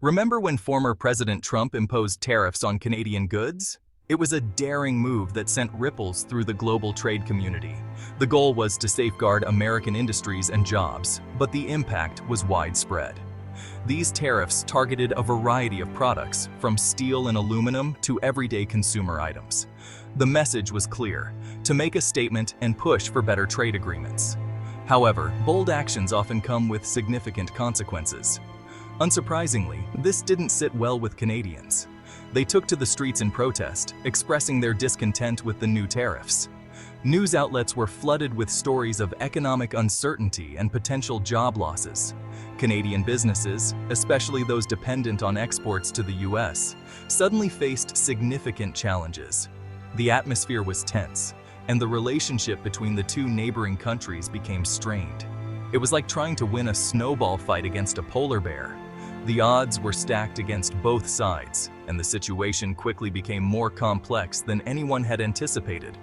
Remember when former President Trump imposed tariffs on Canadian goods? It was a daring move that sent ripples through the global trade community. The goal was to safeguard American industries and jobs, but the impact was widespread. These tariffs targeted a variety of products, from steel and aluminum to everyday consumer items. The message was clear: to make a statement and push for better trade agreements. However, bold actions often come with significant consequences. Unsurprisingly, this didn't sit well with Canadians. They took to the streets in protest, expressing their discontent with the new tariffs. News outlets were flooded with stories of economic uncertainty and potential job losses. Canadian businesses, especially those dependent on exports to the U.S., suddenly faced significant challenges. The atmosphere was tense, and the relationship between the two neighboring countries became strained. It was like trying to win a snowball fight against a polar bear. The odds were stacked against both sides, and the situation quickly became more complex than anyone had anticipated.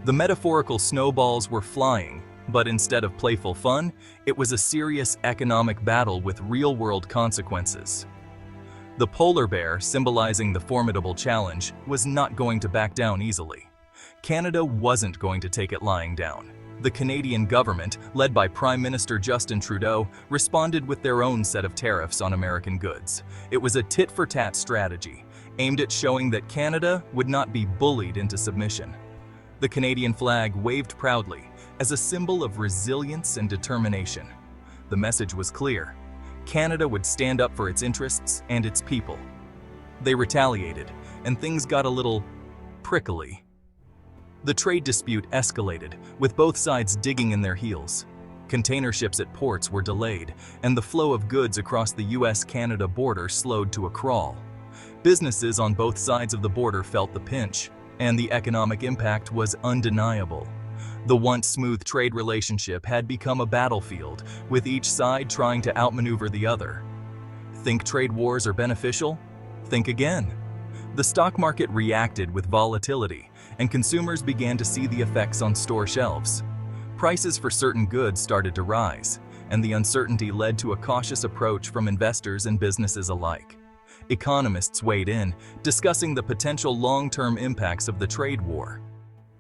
The metaphorical snowballs were flying, but instead of playful fun, it was a serious economic battle with real-world consequences. The polar bear, symbolizing the formidable challenge, was not going to back down easily. Canada wasn't going to take it lying down. The Canadian government, led by Prime Minister Justin Trudeau, responded with their own set of tariffs on American goods. It was a tit-for-tat strategy, aimed at showing that Canada would not be bullied into submission. The Canadian flag waved proudly, as a symbol of resilience and determination. The message was clear: Canada would stand up for its interests and its people. They retaliated, and things got a little prickly. The trade dispute escalated, with both sides digging in their heels. Container ships at ports were delayed, and the flow of goods across the U.S. Canada border slowed to a crawl. Businesses on both sides of the border felt the pinch, and the economic impact was undeniable. The once smooth trade relationship had become a battlefield, with each side trying to outmaneuver the other. Think trade wars are beneficial? Think again. The stock market reacted with volatility, and consumers began to see the effects on store shelves. Prices for certain goods started to rise, and the uncertainty led to a cautious approach from investors and businesses alike. Economists weighed in, discussing the potential long-term impacts of the trade war.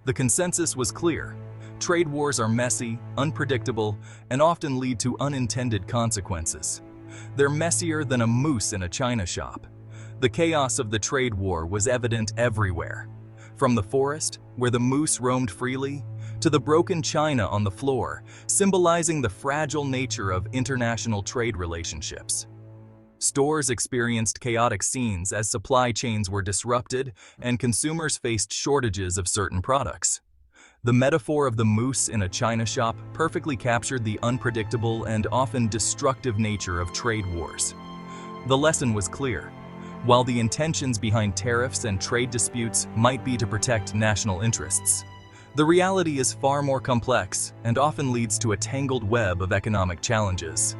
The consensus was clear: trade wars are messy, unpredictable, and often lead to unintended consequences. They're messier than a moose in a china shop. The chaos of the trade war was evident everywhere. From the forest, where the moose roamed freely, to the broken china on the floor, symbolizing the fragile nature of international trade relationships. Stores experienced chaotic scenes as supply chains were disrupted and consumers faced shortages of certain products. The metaphor of the moose in a china shop perfectly captured the unpredictable and often destructive nature of trade wars. The lesson was clear: while the intentions behind tariffs and trade disputes might be to protect national interests, the reality is far more complex and often leads to a tangled web of economic challenges.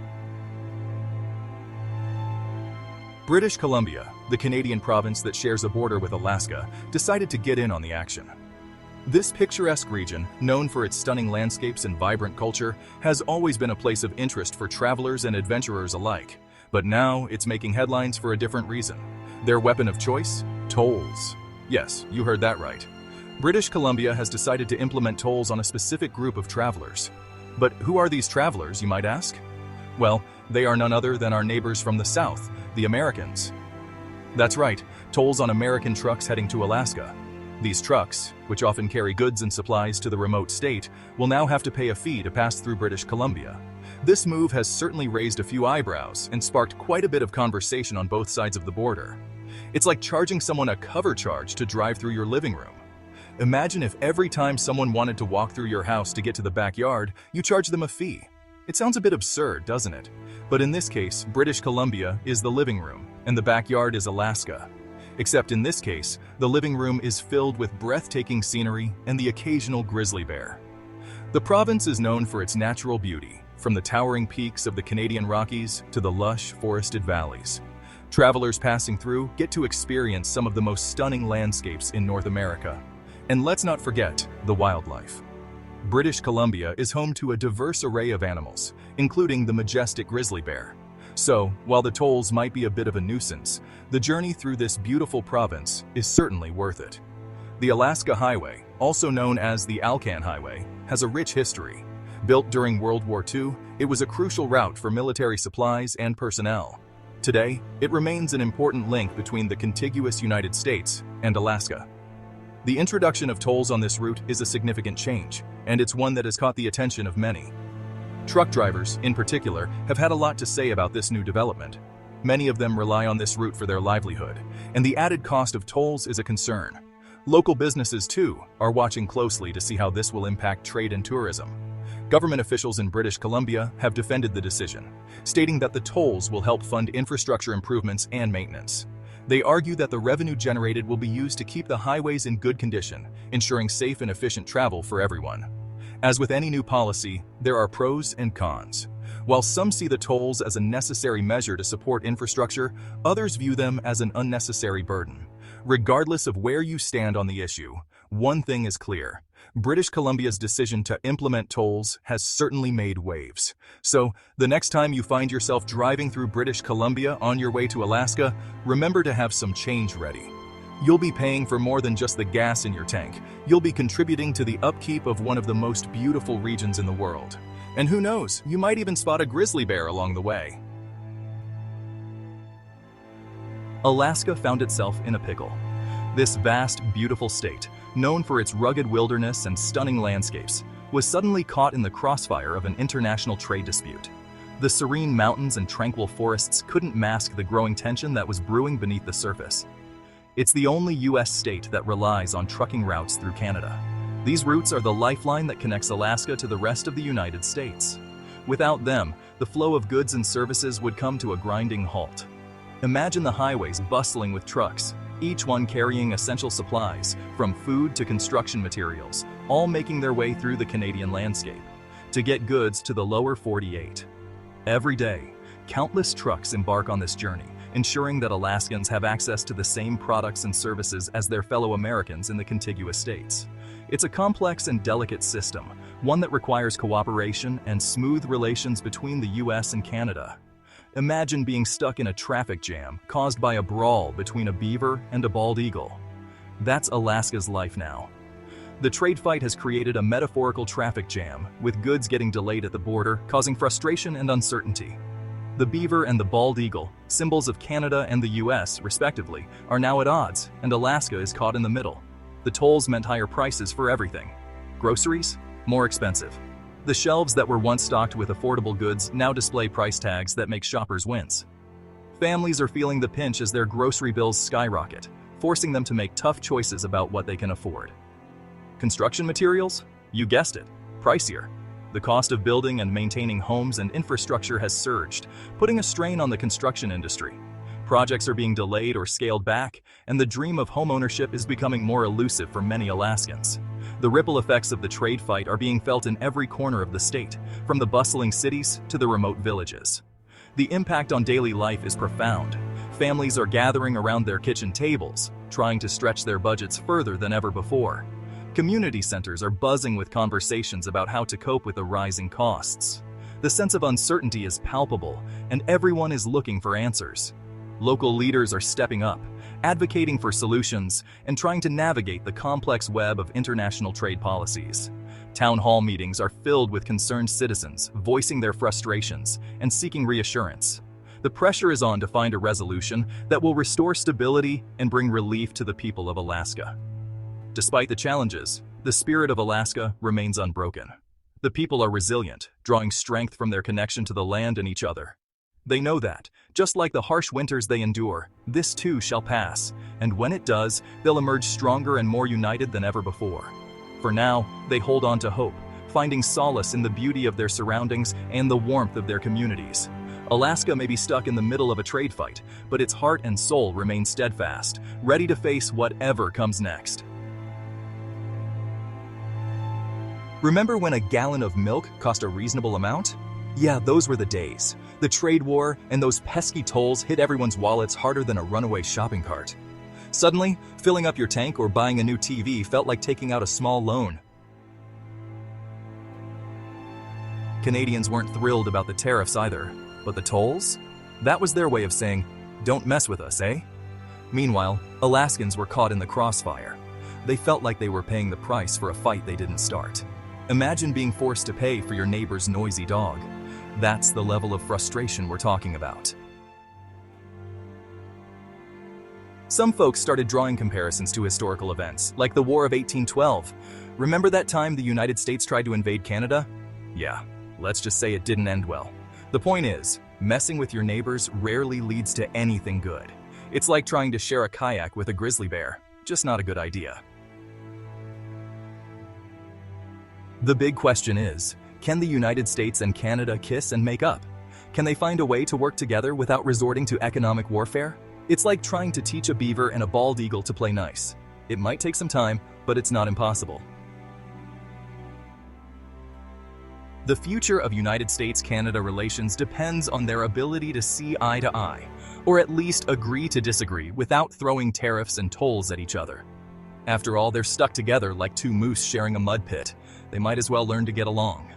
British Columbia, the Canadian province that shares a border with Alaska, decided to get in on the action. This picturesque region, known for its stunning landscapes and vibrant culture, has always been a place of interest for travelers and adventurers alike. But now it's making headlines for a different reason. Their weapon of choice? Tolls. Yes, you heard that right. British Columbia has decided to implement tolls on a specific group of travelers. But who are these travelers, you might ask? Well, they are none other than our neighbors from the south, the Americans. That's right, tolls on American trucks heading to Alaska. These trucks, which often carry goods and supplies to the remote state, will now have to pay a fee to pass through British Columbia. This move has certainly raised a few eyebrows and sparked quite a bit of conversation on both sides of the border. It's like charging someone a cover charge to drive through your living room. Imagine if every time someone wanted to walk through your house to get to the backyard, you charge them a fee. It sounds a bit absurd, doesn't it? But in this case, British Columbia is the living room, and the backyard is Alaska. Except in this case, the living room is filled with breathtaking scenery and the occasional grizzly bear. The province is known for its natural beauty, from the towering peaks of the Canadian Rockies to the lush, forested valleys. Travelers passing through get to experience some of the most stunning landscapes in North America. And let's not forget the wildlife. British Columbia is home to a diverse array of animals, including the majestic grizzly bear. So, while the tolls might be a bit of a nuisance, the journey through this beautiful province is certainly worth it. The Alaska Highway, also known as the Alcan Highway, has a rich history. Built during World War II, it was a crucial route for military supplies and personnel. Today, it remains an important link between the contiguous United States and Alaska. The introduction of tolls on this route is a significant change, and it's one that has caught the attention of many. Truck drivers, in particular, have had a lot to say about this new development. Many of them rely on this route for their livelihood, and the added cost of tolls is a concern. Local businesses, too, are watching closely to see how this will impact trade and tourism. Government officials in British Columbia have defended the decision, stating that the tolls will help fund infrastructure improvements and maintenance. They argue that the revenue generated will be used to keep the highways in good condition, ensuring safe and efficient travel for everyone. As with any new policy, there are pros and cons. While some see the tolls as a necessary measure to support infrastructure, others view them as an unnecessary burden. Regardless of where you stand on the issue, one thing is clear. British Columbia's decision to implement tolls has certainly made waves. So, the next time you find yourself driving through British Columbia on your way to Alaska, remember to have some change ready. You'll be paying for more than just the gas in your tank. You'll be contributing to the upkeep of one of the most beautiful regions in the world. And who knows, you might even spot a grizzly bear along the way. Alaska found itself in a pickle. This vast, beautiful state, known for its rugged wilderness and stunning landscapes, was suddenly caught in the crossfire of an international trade dispute. The serene mountains and tranquil forests couldn't mask the growing tension that was brewing beneath the surface. It's the only U.S. state that relies on trucking routes through Canada. These routes are the lifeline that connects Alaska to the rest of the United States. Without them, the flow of goods and services would come to a grinding halt. Imagine the highways bustling with trucks, each one carrying essential supplies, from food to construction materials, all making their way through the Canadian landscape, to get goods to the lower 48. Every day, countless trucks embark on this journey, ensuring that Alaskans have access to the same products and services as their fellow Americans in the contiguous states. It's a complex and delicate system, one that requires cooperation and smooth relations between the U.S. and Canada. Imagine being stuck in a traffic jam caused by a brawl between a beaver and a bald eagle. That's Alaska's life now. The trade fight has created a metaphorical traffic jam, with goods getting delayed at the border, causing frustration and uncertainty. The beaver and the bald eagle, symbols of Canada and the U.S., respectively, are now at odds, and Alaska is caught in the middle. The tolls meant higher prices for everything. Groceries? More expensive. The shelves that were once stocked with affordable goods now display price tags that make shoppers wince. Families are feeling the pinch as their grocery bills skyrocket, forcing them to make tough choices about what they can afford. Construction materials? You guessed it, pricier. The cost of building and maintaining homes and infrastructure has surged, putting a strain on the construction industry. Projects are being delayed or scaled back, and the dream of homeownership is becoming more elusive for many Alaskans. The ripple effects of the trade fight are being felt in every corner of the state, from the bustling cities to the remote villages. The impact on daily life is profound. Families are gathering around their kitchen tables, trying to stretch their budgets further than ever before. Community centers are buzzing with conversations about how to cope with the rising costs. The sense of uncertainty is palpable, and everyone is looking for answers. Local leaders are stepping up, advocating for solutions, and trying to navigate the complex web of international trade policies. Town hall meetings are filled with concerned citizens, voicing their frustrations and seeking reassurance. The pressure is on to find a resolution that will restore stability and bring relief to the people of Alaska. Despite the challenges, the spirit of Alaska remains unbroken. The people are resilient, drawing strength from their connection to the land and each other. They know that, just like the harsh winters they endure, this too shall pass, and when it does, they'll emerge stronger and more united than ever before. For now, they hold on to hope, finding solace in the beauty of their surroundings and the warmth of their communities. Alaska may be stuck in the middle of a trade fight, but its heart and soul remain steadfast, ready to face whatever comes next. Remember when a gallon of milk cost a reasonable amount? Yeah, those were the days. The trade war and those pesky tolls hit everyone's wallets harder than a runaway shopping cart. Suddenly, filling up your tank or buying a new TV felt like taking out a small loan. Canadians weren't thrilled about the tariffs either, but the tolls? That was their way of saying, "Don't mess with us, eh?" Meanwhile, Alaskans were caught in the crossfire. They felt like they were paying the price for a fight they didn't start. Imagine being forced to pay for your neighbor's noisy dog. That's the level of frustration we're talking about. Some folks started drawing comparisons to historical events, like the War of 1812. Remember that time the United States tried to invade Canada? Yeah, let's just say it didn't end well. The point is, messing with your neighbors rarely leads to anything good. It's like trying to share a kayak with a grizzly bear. Just not a good idea. The big question is, can the United States and Canada kiss and make up? Can they find a way to work together without resorting to economic warfare? It's like trying to teach a beaver and a bald eagle to play nice. It might take some time, but it's not impossible. The future of United States-Canada relations depends on their ability to see eye to eye, or at least agree to disagree without throwing tariffs and tolls at each other. After all, they're stuck together like two moose sharing a mud pit. They might as well learn to get along.